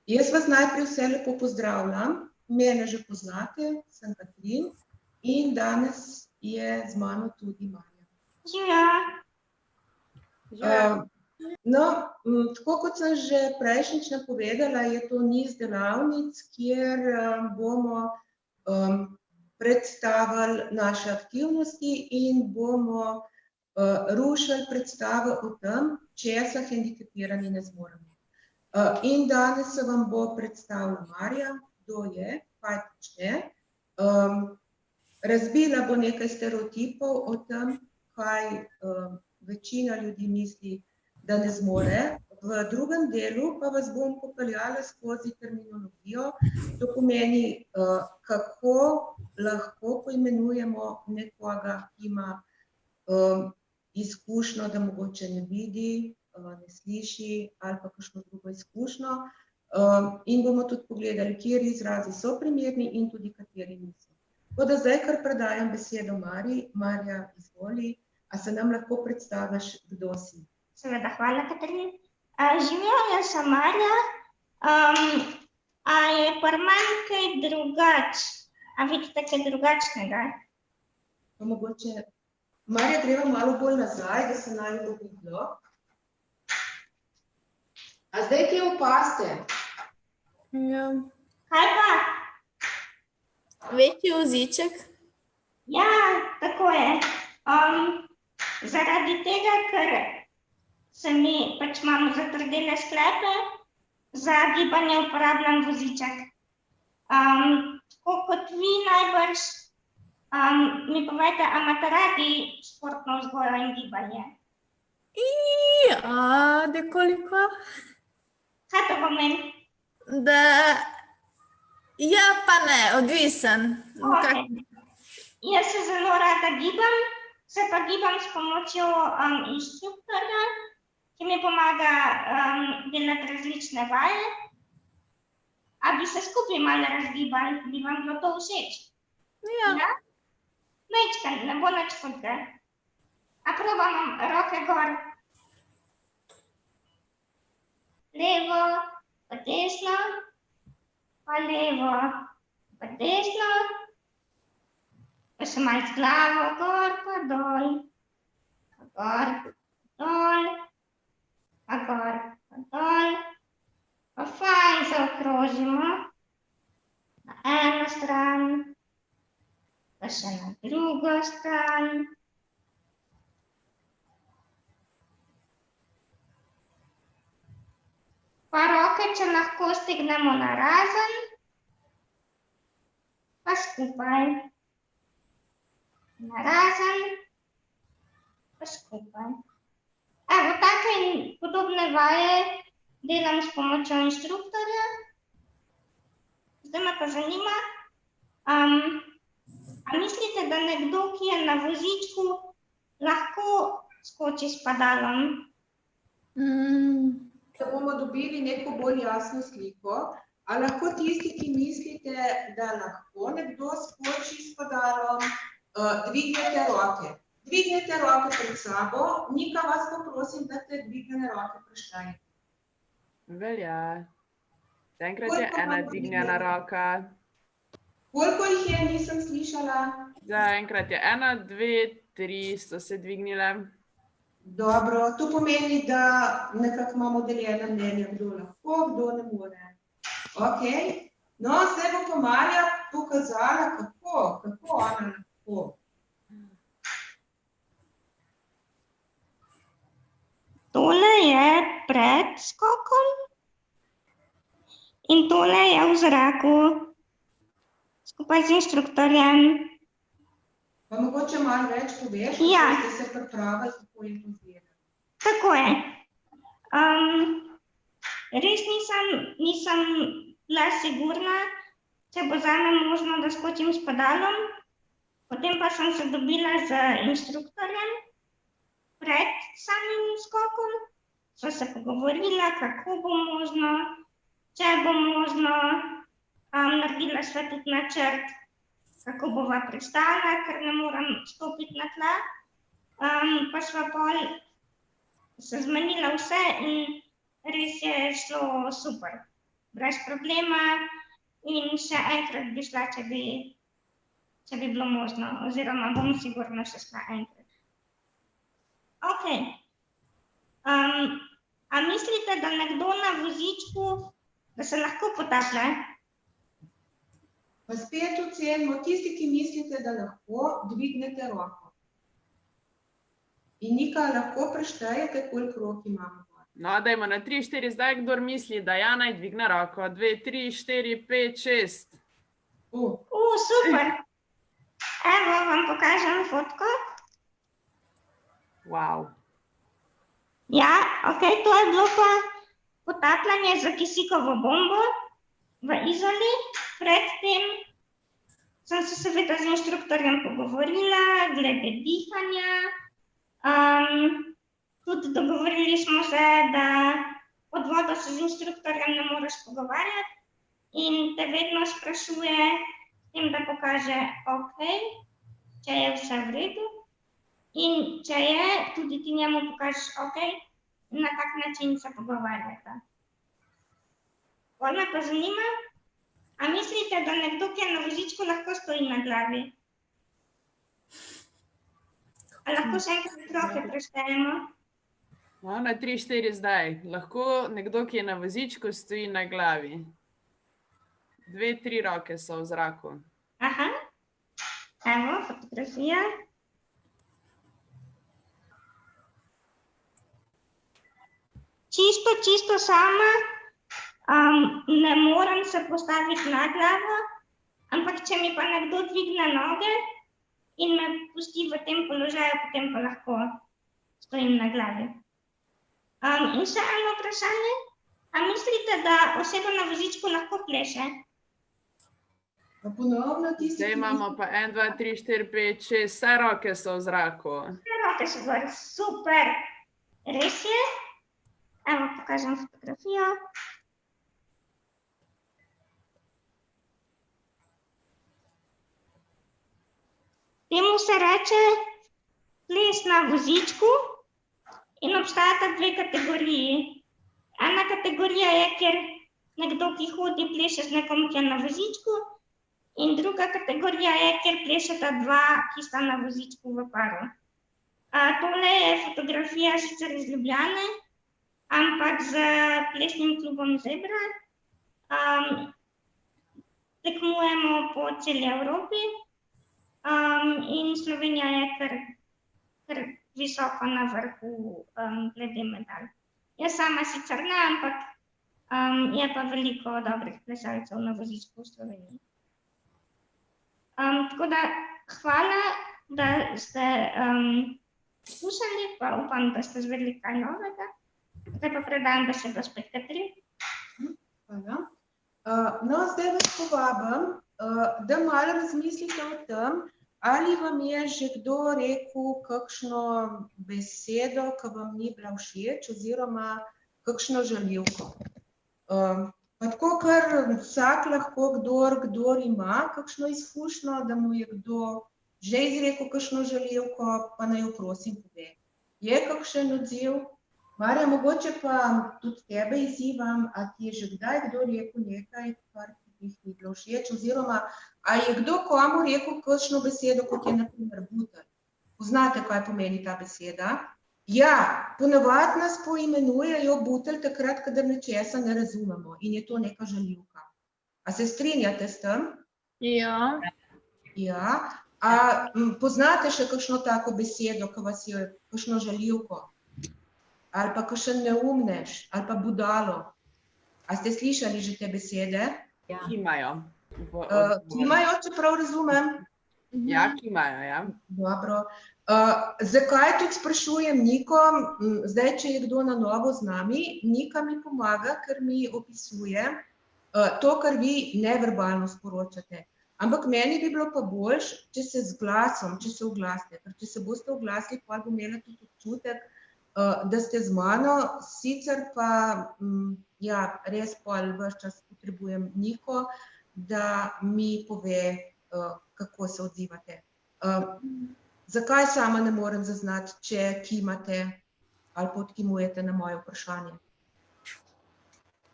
Jaz vas najprej vse lepo pozdravljam. Mene že poznate, sem Katrin in danes je z mano tudi Marja. No, tako kot sem že prejšnjič napovedala, je to niz delavnic, kjer bomo predstavili naše aktivnosti in bomo rušili predstavo o tem, česa hendikepirani ne zmoremo. In danes se vam bo predstavila Marja, kdo je, kaj počne. Razbila bo nekaj stereotipov o tem, kaj večina ljudi misli, da ne zmore. V drugem delu pa vas bom popeljala skozi terminologijo, to pomeni, kako lahko poimenujemo nekoga, ki ima izkušnjo, da mogoče ne vidi, ne sliši ali pa kakšno drugo izkušnjo. In bomo tudi pogledali, kateri izrazi so primerni in tudi kateri niso. Tako da zdaj kar predajam besedo Marji. Marja, izvoli, a se nam lahko predstaviš, kdo si? Seveda, hvala, Katrin. Živjo, jaz sem Marja. A je pri meni kaj drugače? A vidite kaj drugačnega? Pa mogoče, Marja, greva malo bolj nazaj, da se naj bo videlo. A zdaj kje opazite? Ja. Kaj pa? Večji voziček. Ja, tako je. Zaradi tega, ker se mi pač imamo zatrdele sklepe, za gibanje uporabljam voziček. Tako kot vi najbrž, mi povejte, a imate radi športno vzgojo in gibanje? Nekoliko. Kaj to pomeni? Da, ja pa ne, odvisen. Okay. Jaz se zelo rada gibam, se pa gibam s pomočjo inštruktorja, ki mi pomaga delati različne vaje. A bi se skupaj malo razgibali, bi vam bilo to všeč? Ja. Majčkeno, ne bo nič hudega. A probamo roke gor. Levo, pa desno, pa levo, pa desno. Pa še malo z glavo, gor pa dol. Pa gor, dol. Pa gor, pa dol. Pa fajn se okrožimo. Na eno stran. Pa še na drugo stran. Pa roke, če lahko, stignemo narazen. Pa skupaj. Narazen. Pa skupaj. Evo, take in podobne vaje delam s pomočjo inštruktorja. Zdaj me pa zanima, a mislite, da nekdo, ki je na vozičku, lahko skoči s padalom? Da bomo dobili neko bolj jasno sliko, a lahko tisti, ki mislite, da lahko nekdo skoči s padalom, dvignete roke. Dvignete roke pred sabo, Nika, vas pa prosim, da te dvignene roke preštajite. Velja. Zaenkrat je ena dvignjena roka. Koliko jih je, nisem slišala? Zaenkrat je 1, 2, 3 so se dvignile. Dobro, to pomeni, da nekako imamo deljena mnenja, kdo lahko, kdo ne more. Okej, no, zdaj bo pa Marja pokazala, kako ona lahko. Tole je pred skokom in tole je v zraku skupaj z inštruktorjem. Pa mogoče malo več poveš, Ja. kako ste se pripravili, kako je to izgleda. Tako je. Res nisem bila sigurna, če bo zame možno, da skočim s padalom. Potem pa sem se dobila z inštruktorjem pred samim skokom. Sva se pogovorila, kako bo možno, če bo možno. Naredila sva tudi načrt, kako bova pristala, ker ne moram stopiti na tla. Pa sva pol se zmenila vse in res je šlo super. brez problema in še enkrat bi šla, če bi bilo možno, oziroma bom sigurno še šla enkrat. Ok. A mislite, da nekdo na vozičku, da se lahko potaplja? Pa spet ocenimo, tisti, ki mislite, da lahko, dvignete roko. In Nika, lahko preštejete, koliko rok imamo. No, dajmo na 3, 4 zdaj, kdor misli, da ja, naj dvigne roko. 2, 3, 4, 5, 6. Super. Evo, vam pokažem fotko. Wow. Ja, ok, to je bilo pa potapljanje za kisikovo bombo v Izoli. Predtem sem se seveda z inštruktorjem pogovorila glede dihanja. Tudi dogovorili smo se, da pod vodo se z inštruktorjem ne moreš pogovarjati in te vedno sprašuje, s tem, da pokaže ok, če je vse v redu. In če je, tudi ti njemu pokažeš ok, na tak način se pogovarjata. Bolj me pa zanima, a mislite, da nekdo, ki je na vozičku, lahko stoji na glavi? A lahko še enkrat roke preštejemo? No, na 3, 4 zdaj. Lahko nekdo, ki je na vozičku, stoji na glavi. 2, 3 roke so v zraku. Aha. Evo, fotografija. Čisto sama, ne morem se postaviti na glavo, ampak če mi pa nekdo dvigne noge in me pusti v tem položaju, potem pa lahko stojim na glavi. In še eno vprašanje, a mislite, da oseba na vozičku lahko pleše? Pa ponovno tisti, Zdaj imamo pa 1, 2, 3, 4, 5, 6, vse roke so v zraku. Vse roke so gor, super, res je. Evo, pokažem fotografijo. Temu se reče ples na vozičku in obstajata dve kategoriji. Ena kategorija je, kjer nekdo, ki hodi, pleše z nekom, ki je na vozičku, in druga kategorija je, kjer plešeta dva, ki sta na vozičku v paru. Tole je fotografija sicer iz Ljubljane, ampak z plesnim klubom Zebra. Tekmujemo po celi Evropi in Slovenija je kar visoko na vrhu glede medalj. Jaz sama sicer ne, ampak je pa veliko dobrih plesalcev na vozičku v Sloveniji. Tako da hvala, da ste slušali, pa upam, da ste izvedeli kaj novega. Zdaj pa predajam besedo spet Katrin. Hvala. No, zdaj vas povabim, da malo razmislite o tem, ali vam je že kdo rekel kakšno besedo, ki vam ni bila všeč, oziroma kakšno žaljivko. Pa tako, ker vsak lahko, kdor ima kakšno izkušnjo, da mu je kdo že izrekel kakšno žaljivko, pa naj jo prosim pove. Je kakšen odziv? Marja, mogoče pa tudi tebe izzivam, a ti je že kdaj kdo rekel nekaj, kar ti ni bilo všeč, oziroma a je kdo komu rekel kakšno besedo, kot je na primer butelj? Poznate, kaj pomeni ta beseda? Ja, ponavadi nas poimenujejo butelj takrat, kadar nečesa ne razumemo in je to neka žaljivka. A se strinjate s tem? Ja. Ja. A poznate še kakšno tako besedo, ki vas je kakšno žaljivko? Ali pa kakšen neumnež, ali pa budalo. A ste slišali že te besede? Kimajo. Kimajo, če prav razumem? Ja, kimajo, ja. Dobro. Zakaj tudi sprašujem Niko, zdaj, če je kdo na novo z nami, Nika mi pomaga, ker mi opisuje to, kar vi neverbalno sporočate. Ampak meni bi bilo pa boljše, če se z glasom, če se oglasite, ker če se boste oglasili, pa bo imela tudi občutek, da ste z mano, sicer pa ja, res pol ves čas potrebujem Niko, da mi pove, kako se odzivate. Zakaj sama ne morem zaznati, če kimate ali podkimujete na moje vprašanje?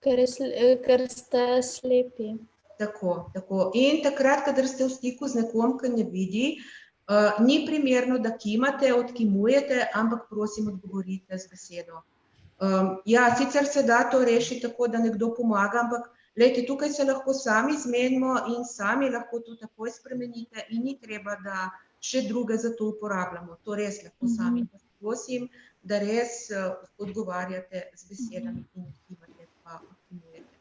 ker ste slepi. Tako, tako. In takrat, kadar ste v stiku z nekom, ki ne vidi, ni primerno, da kimate, odkimujete, ampak prosim, odgovorite z besedo. Ja, sicer se da to rešiti tako, da nekdo pomaga, ampak glejte, tukaj se lahko sami zmenimo in sami lahko to takoj spremenite in ni treba, da še druge za to uporabljamo. To res lahko sami. Prosim, da res odgovarjate z besedami in odkimate pa odkimujete.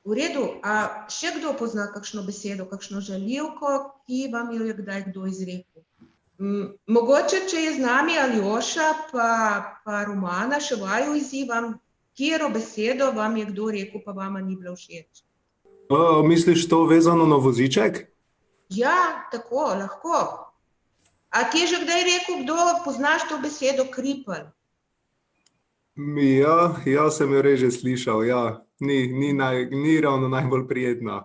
V redu, a še kdo pozna kakšno besedo, kakšno žaljivko, ki vam jo je kdaj kdo izrekel? Mogoče, če je z nami Aljoša pa Romana, še vaju izzivam, katero besedo vam je kdo rekel, pa vama ni bila všeč? Misliš to vezano na voziček? Ja, tako, lahko. A ti je že kdaj rekel, kdo poznaš to besedo kripelj? Ja, sem jo res že slišal, ja. Ni ravno najbolj prijetna.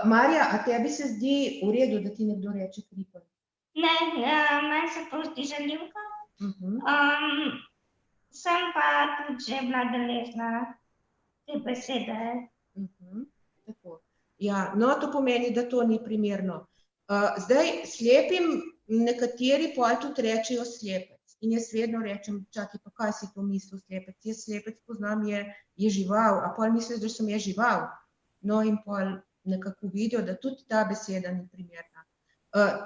Marja, a tebi se zdi v redu, da ti nekdo reče kripelj? Ne, meni se to zdi žaljivka. Sem pa tudi že bila deležna te besede. Tako. Ja, no, to pomeni, da to ni primerno. Zdaj, slepim nekateri pol tudi rečejo slepec. In jaz vedno rečem, čakaj, pa kaj si to mislil slepec? Jaz slepec poznam, je žival, a pol misliš, da sem jaz žival? No, in pol nekako vidijo, da tudi ta beseda ni primerna.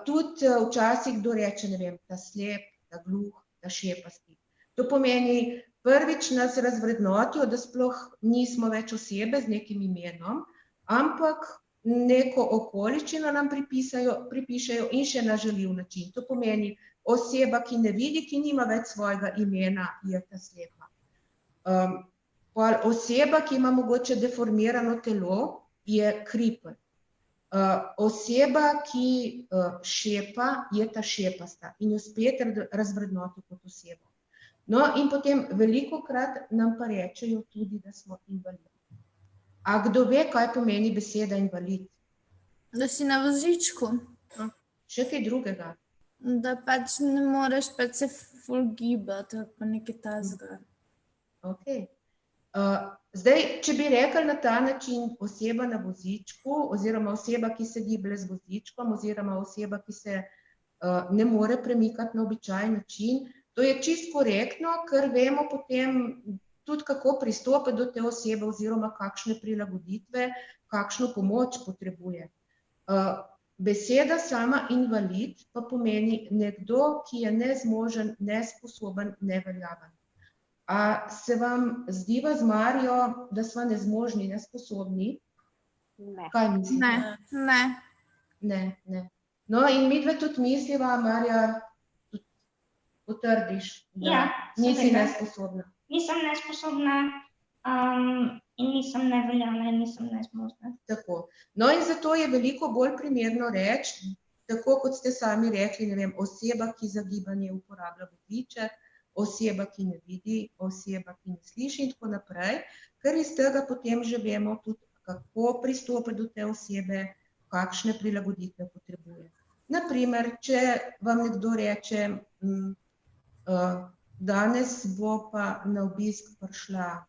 Tudi včasih kdo reče, ne vem, ta slep, ta gluh, ta šepasti. To pomeni, prvič nas razvrednotijo, da sploh nismo več osebe z nekim imenom, ampak neko okoliščino nam pripišejo in še na žaljiv način. To pomeni, oseba, ki ne vidi, ki nima več svojega imena, je ta slepa. Oseba, ki ima mogoče deformirano telo, je kripelj. Oseba, ki šepa, je ta šepasta in jo spet razvrednoti kot osebo. No, in potem velikokrat nam pa rečejo tudi, da smo invalidi. A kdo ve, kaj pomeni beseda invalid? Da si na vozičku, Še kaj drugega? da pač ne moreš pač se ful gibati ali pa nekaj takega. Okay. Zdaj, če bi rekli na ta način oseba na vozičku oziroma oseba, ki se giblje z vozičkom oziroma oseba, ki se ne more premikati na običajen način, to je čisto korektno, ker vemo potem tudi, kako pristopiti do te osebe oziroma kakšne prilagoditve, kakšno pomoč potrebuje. Beseda sama invalid pa pomeni nekdo, ki je nezmožen, nesposoben, neveljaven. A se vam zdiva z Marijo, da sva nezmožni, nesposobni? Ne. Kaj mislite? Ne. Ne. No, in midve tudi misliva, Marja, tudi potrdiš, da nisi nesposobna. Nisem nesposobna in nisem neveljavna in nisem nezmožna. Tako. No, in zato je veliko bolj primerno reči, tako kot ste sami rekli, ne vem, oseba, ki za gibanje uporablja voziček, oseba, ki ne vidi, oseba, ki ne sliši in tako naprej, ker iz tega potem že vemo tudi, kako pristopiti do te osebe, kakšne prilagoditve potrebuje. Naprimer, če vam nekdo reče, danes bo pa na obisk prišla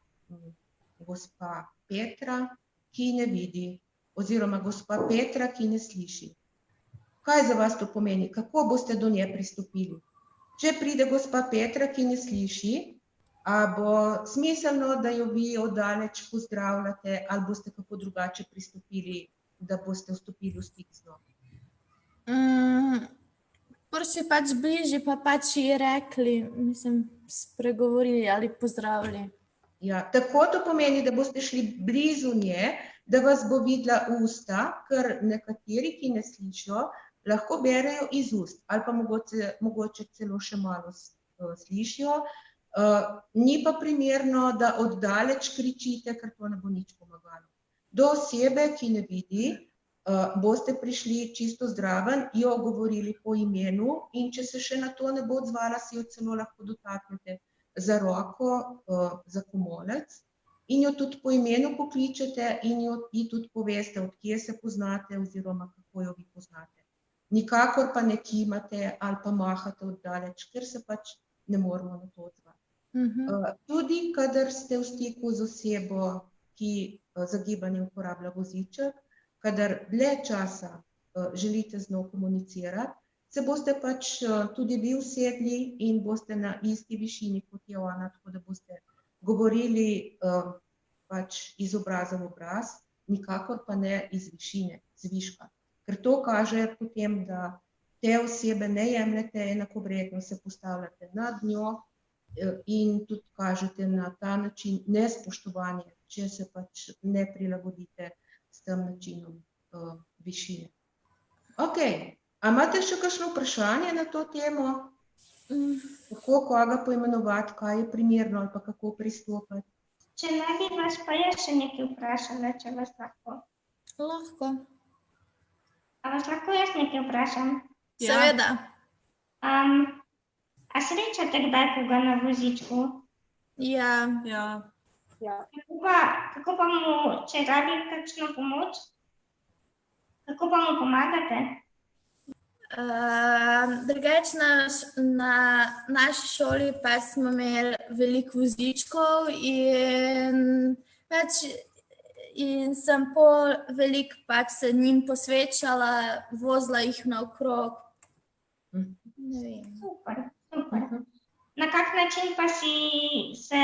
gospa Petra, ki ne vidi, oziroma gospa Petra, ki ne sliši. Kaj za vas to pomeni? Kako boste do nje pristopili? Če pride gospa Petra, ki ne sliši, a bo smiselno, da jo vi oddaleč pozdravljate, ali boste kako drugače pristopili, da boste vstopili v stik z njo? Prši pač bližje, pa pač ji rekli, spregovorili ali pozdravili. Ja, tako to pomeni, da boste šli blizu nje, da vas bo videla usta, ker nekateri, ki ne slišijo, lahko berejo iz ust ali pa mogoče celo še malo slišijo. Ni pa primerno, da oddaleč kričite, ker to ne bo nič pomagalo. Do osebe, ki ne vidi, boste prišli čisto zdraven, jo govorili po imenu in če se še na to ne bo odzvala, si jo celo lahko dotaknete za roko, za komolec in jo tudi po imenu pokličete in ji tudi poveste, od kje se poznate oziroma kako jo vi poznate. Nikakor pa ne kimate ali pa mahate oddaleč, ker se pač ne moramo na to odzvati. Tudi, kadar ste v stiku z osebo, ki za gibanje uporablja voziček, kadar dlje časa želite z njo komunicirati, se boste pač tudi vi usedli in boste na isti višini kot je ona, tako da boste govorili pač iz obraza v obraz, nikakor pa ne iz višine, z viška. Ker to kaže potem, da te osebe ne jemljete enakovredno, se postavljate nad njo in tudi kažete na ta način nespoštovanje, če se pač ne prilagodite s tem načinom višine. Ok, a imate še kakšno vprašanje na to temo? Kako koga poimenovati, kaj je primerno ali pa kako pristopati? Če ne bi vas pa jaz še nekaj vprašala, če vas lahko. Lahko. A vas lahko jaz nekaj vprašam? Seveda. A srečate kdaj koga na vozičku? Ja. Kako pa mu, če rabi kakšno pomoč, kako pa mu pomagate? Drugače na naši šoli pa smo imeli veliko vozičkov in sem veliko pač se njim posvečala, vozila jih naokrog. Ne vem. Super. Na kak način pa si se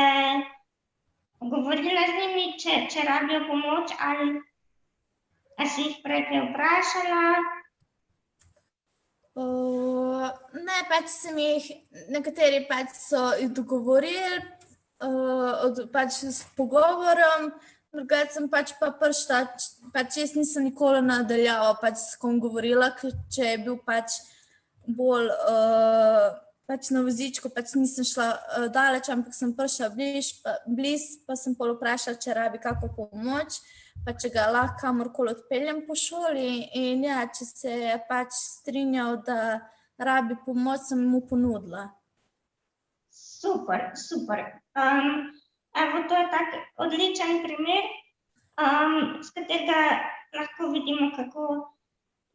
govorila z njimi, če rabijo pomoč, ali si jih prej kaj vprašala? Ne, pač sem jih, nekateri pač so jih dogovorili, pač s pogovorom, drugače sem pač pa prišla, pač jaz nisem nikoli nadaljavo pač s kom govorila, če je bil pač bolj pač na vozičku, pač nisem šla daleč, ampak sem prišla bliz, pa sem pol vprašala, če rabi kako pomoč, pa če ga lahko kamorkoli odpeljem po šoli in ja, če se je pač strinjal, da rabi pomoč, sem mu ponudila. Super. Evo, to je tak odličen primer, s katerega lahko vidimo, kako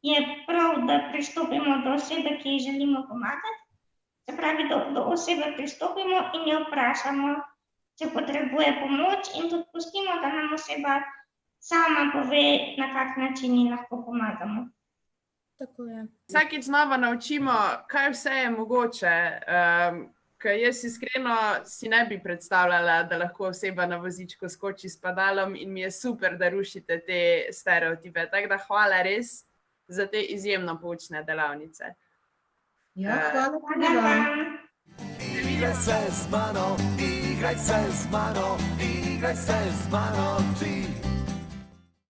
je prav, da pristopimo do osebe, ki ji želimo pomagati. Se pravi, do osebe pristopimo in jo vprašamo, če potrebuje pomoč in tudi pustimo, da nam oseba sama pove, na kak način ji lahko pomagamo. Tako je. Vsakič znova naučimo, kaj vse je mogoče. Ker jaz iskreno si ne bi predstavljala, da lahko oseba na vozičku skoči s padalom in mi je super, da rušite te stereotipe. Tako da hvala res za te izjemno poučne delavnice. Ja, hvala tudi vam. Igraj se z mano, igraj se z mano, igraj se z mano ti.